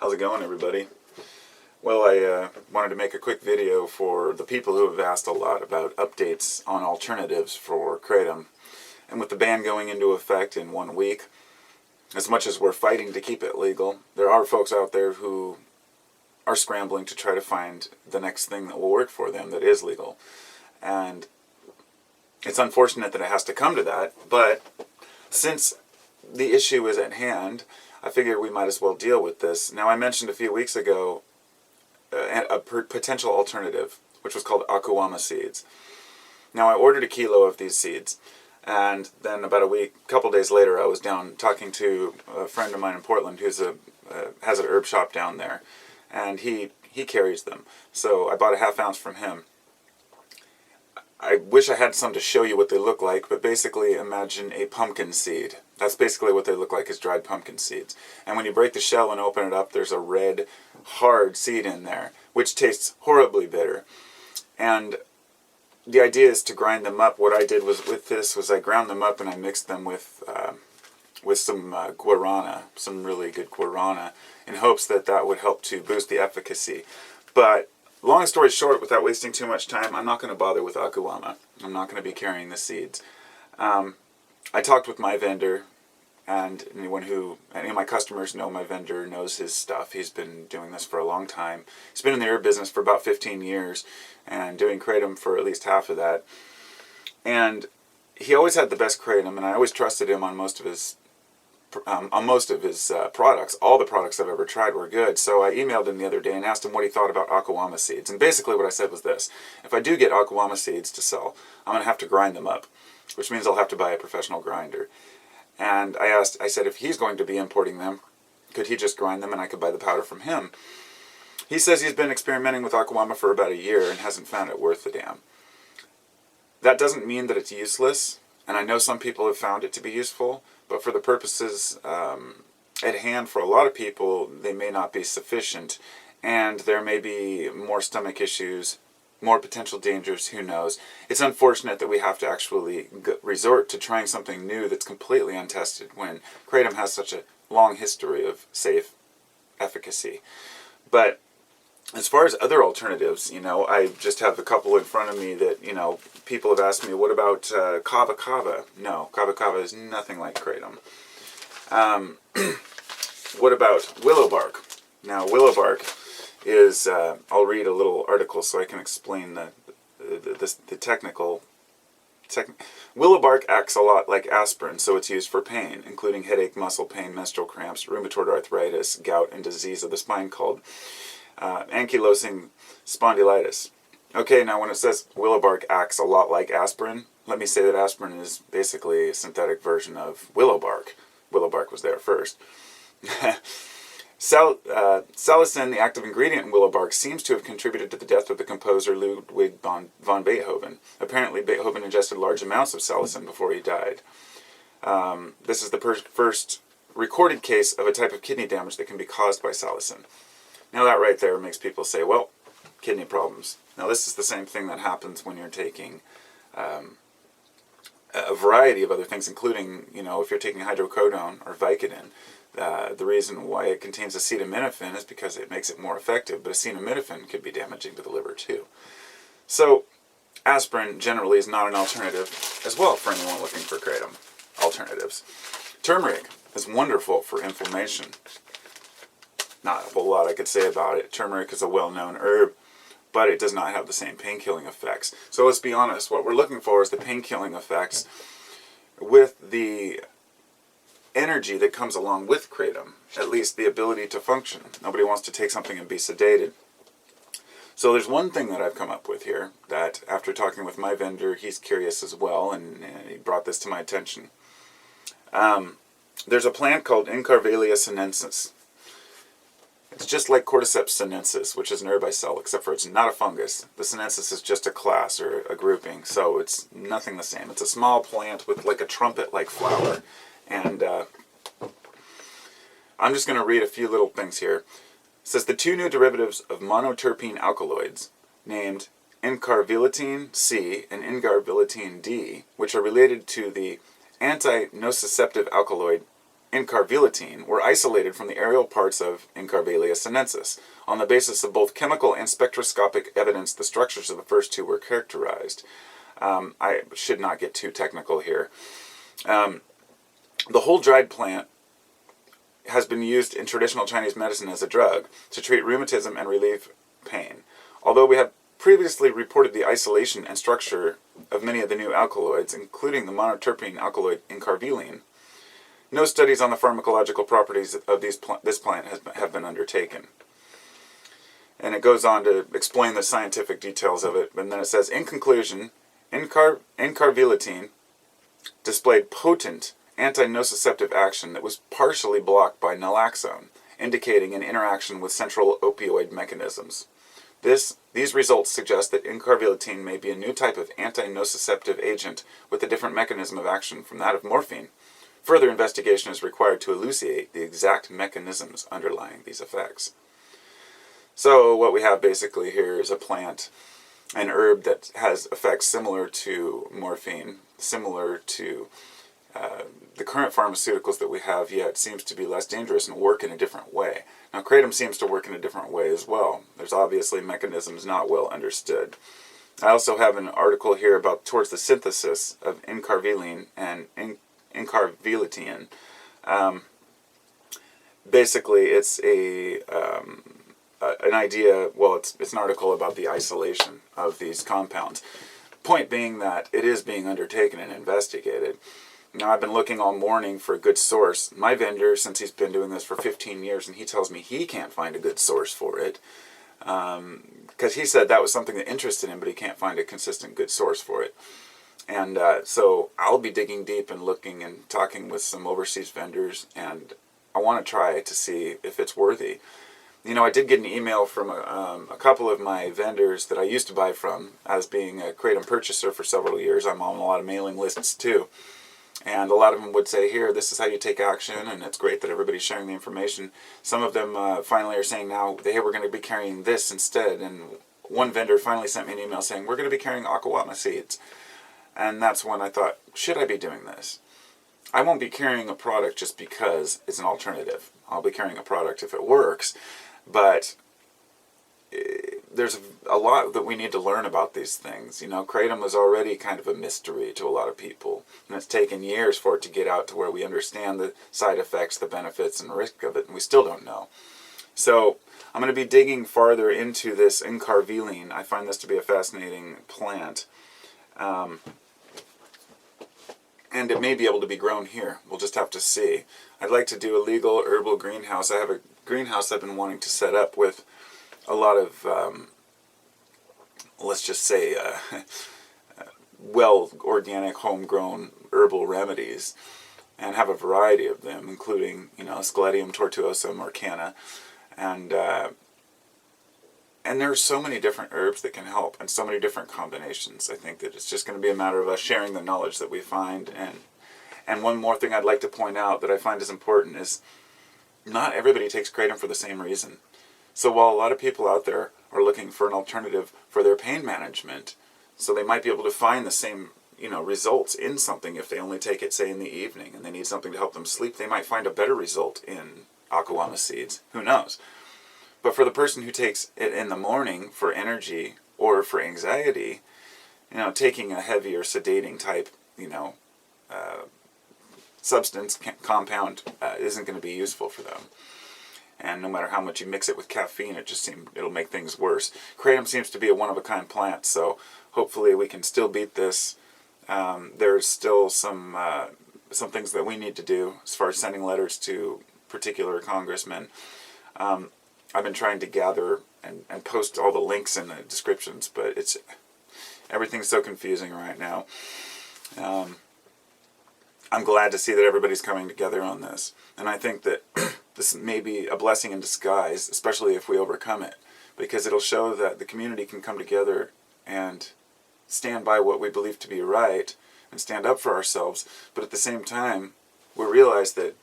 How's it going, everybody? Well, I wanted to make a quick video for the people who have asked a lot about updates on alternatives for Kratom. And with the ban going into effect in 1 week, as much as we're fighting to keep it legal, there are folks out there who are scrambling to try to find the next thing that will work for them that is legal. And it's unfortunate that it has to come to that, but since the issue is at hand, I figured we might as well deal with this. Now, I mentioned a few weeks ago a potential alternative, which was called Akiyama Seeds. Now, I ordered a kilo of these seeds, and then about a couple days later, I was down talking to a friend of mine in Portland who's has an herb shop down there, and he carries them. So I bought a half ounce from him. I wish I had some to show you what they look like, but basically imagine a pumpkin seed. That's basically what they look like, is dried pumpkin seeds. And when you break the shell and open it up, there's a red, hard seed in there, which tastes horribly bitter. And the idea is to grind them up. What I did with this was I ground them up and I mixed them with some guarana, some really good guarana, in hopes that that would help to boost the efficacy. But long story short, without wasting too much time, I'm not going to bother with Akiyama. I'm not going to be carrying the seeds. I talked with my vendor, and any of my customers know my vendor, knows his stuff. He's been doing this for a long time. He's been in the herb business for about 15 years, and doing Kratom for at least half of that. And he always had the best Kratom, and I always trusted him on most of his products. All the products I've ever tried were good. So I emailed him the other day and asked him what he thought about Akiyama Seeds. And basically what I said was this: if I do get Akiyama Seeds to sell, I'm going to have to grind them up, which means I'll have to buy a professional grinder. And I said if he's going to be importing them, could he just grind them and I could buy the powder from him? He says he's been experimenting with Akiyama for about a year and hasn't found it worth the damn. That doesn't mean that it's useless, and I know some people have found it to be useful, but for the purposes at hand for a lot of people, they may not be sufficient, and there may be more stomach issues, more potential dangers, who knows. It's unfortunate that we have to actually resort to trying something new that's completely untested when Kratom has such a long history of safe efficacy. But as far as other alternatives, I just have a couple in front of me that, people have asked me, what about Kava? No, Kava is nothing like Kratom. What about Willow Bark? Now, Willow Bark is, I'll read a little article so I can explain the technical. Willow Bark acts a lot like aspirin, so it's used for pain, including headache, muscle pain, menstrual cramps, rheumatoid arthritis, gout, and disease of the spine called ankylosing spondylitis. Okay, now when it says Willow Bark acts a lot like aspirin, let me say that aspirin is basically a synthetic version of Willow Bark. Willow Bark was there first. Salicin, the active ingredient in Willow Bark, seems to have contributed to the death of the composer Ludwig von Beethoven. Apparently, Beethoven ingested large amounts of salicin before he died. This is the first recorded case of a type of kidney damage that can be caused by salicin. Now that right there makes people say, well, kidney problems. Now this is the same thing that happens when you're taking a variety of other things, including, if you're taking hydrocodone or Vicodin. The reason why it contains acetaminophen is because it makes it more effective, but acetaminophen could be damaging to the liver too. So aspirin generally is not an alternative as well for anyone looking for Kratom alternatives. Turmeric is wonderful for inflammation. Not a whole lot I could say about it. Turmeric is a well-known herb, but it does not have the same pain-killing effects. So let's be honest, what we're looking for is the pain-killing effects with the energy that comes along with Kratom, at least the ability to function. Nobody wants to take something and be sedated. So there's one thing that I've come up with here that, after talking with my vendor, he's curious as well, and he brought this to my attention. There's a plant called Incarvalia sinensis. It's just like Cordyceps sinensis, which is an herb I sell, except for it's not a fungus. The sinensis is just a class or a grouping, so it's nothing the same. It's a small plant with like a trumpet-like flower. And I'm just going to read a few little things here. It says the two new derivatives of monoterpene alkaloids, named incarvilatine C and incarvilatine D, which are related to the anti-nociceptive alkaloid incarvilatine were isolated from the aerial parts of Incarvalia sinensis. On the basis of both chemical and spectroscopic evidence, the structures of the first two were characterized. I should not get too technical here. The whole dried plant has been used in traditional Chinese medicine as a drug to treat rheumatism and relieve pain. Although we have previously reported the isolation and structure of many of the new alkaloids, including the monoterpene alkaloid incarviline, no studies on the pharmacological properties of this plant have been undertaken. And it goes on to explain the scientific details of it, and then it says, in conclusion, incarvilatine displayed potent anti-nociceptive action that was partially blocked by naloxone, indicating an interaction with central opioid mechanisms. These results suggest that incarvilatine may be a new type of anti-nociceptive agent with a different mechanism of action from that of morphine. Further investigation is required to elucidate the exact mechanisms underlying these effects. So what we have basically here is a plant, an herb that has effects similar to morphine, similar to the current pharmaceuticals that we have, yet seems to be less dangerous and work in a different way. Now, kratom seems to work in a different way as well. There's obviously mechanisms not well understood. I also have an article here about towards the synthesis of incarviline and incarvilatine. Basically, it's an idea, well, it's an article about the isolation of these compounds. Point being that it is being undertaken and investigated. Now, I've been looking all morning for a good source. My vendor, since he's been doing this for 15 years, and he tells me he can't find a good source for it, because he said that was something that interested him, but he can't find a consistent good source for it. And so I'll be digging deep and looking and talking with some overseas vendors, and I want to try to see if it's worthy. You know, I did get an email from a couple of my vendors that I used to buy from, as being a kratom purchaser for several years. I'm on a lot of mailing lists too. And a lot of them would say, here, this is how you take action, and it's great that everybody's sharing the information. Some of them finally are saying now, hey, we're going to be carrying this instead. And one vendor finally sent me an email saying, we're going to be carrying Akiyama Seeds. And that's when I thought, should I be doing this? I won't be carrying a product just because it's an alternative. I'll be carrying a product if it works. But there's a lot that we need to learn about these things. You know, kratom was already kind of a mystery to a lot of people, and it's taken years for it to get out to where we understand the side effects, the benefits, and risk of it, and we still don't know. So I'm going to be digging farther into this incarviline. I find this to be a fascinating plant, and it may be able to be grown here. We'll just have to see. I'd like to do a legal herbal greenhouse. I have a greenhouse I've been wanting to set up with a lot of, let's just say, well, organic, homegrown herbal remedies, and have a variety of them, including, you know, Scledium tortuosum or canna, and there's so many different herbs that can help, and so many different combinations. I think that it's just going to be a matter of us sharing the knowledge that we find. And one more thing I'd like to point out that I find is important is not everybody takes kratom for the same reason. So while a lot of people out there are looking for an alternative for their pain management, so they might be able to find the same, you know, results in something if they only take it, say, in the evening, and they need something to help them sleep, they might find a better result in Akiyama Seeds. Who knows? But for the person who takes it in the morning for energy or for anxiety, you know, taking a heavier sedating type, you know, substance, compound, isn't going to be useful for them. And no matter how much you mix it with caffeine, it'll make things worse. Kratom seems to be a one-of-a-kind plant, so hopefully we can still beat this. There's still some things that we need to do as far as sending letters to particular congressmen. I've been trying to gather and post all the links in the descriptions, but everything's so confusing right now. I'm glad to see that everybody's coming together on this, and I think that this may be a blessing in disguise, especially if we overcome it, because it'll show that the community can come together and stand by what we believe to be right and stand up for ourselves, but at the same time, we realize that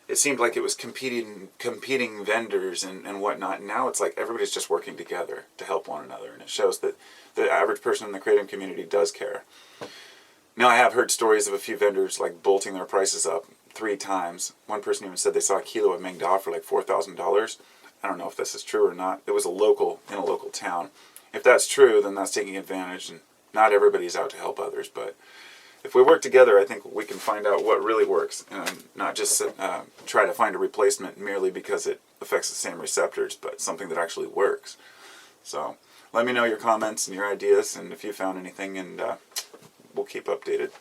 it seemed like it was competing vendors and whatnot, and now it's like everybody's just working together to help one another, and it shows that the average person in the kratom community does care. Now, I have heard stories of a few vendors like bolting their prices up 3 times. One person even said they saw a kilo of Mengda for like $4,000. I don't know if this is true or not. It was in a local town. If that's true, then that's taking advantage, and not everybody's out to help others. But if we work together, I think we can find out what really works, and not just try to find a replacement merely because it affects the same receptors, but something that actually works. So let me know your comments and your ideas, and if you found anything, and we'll keep updated.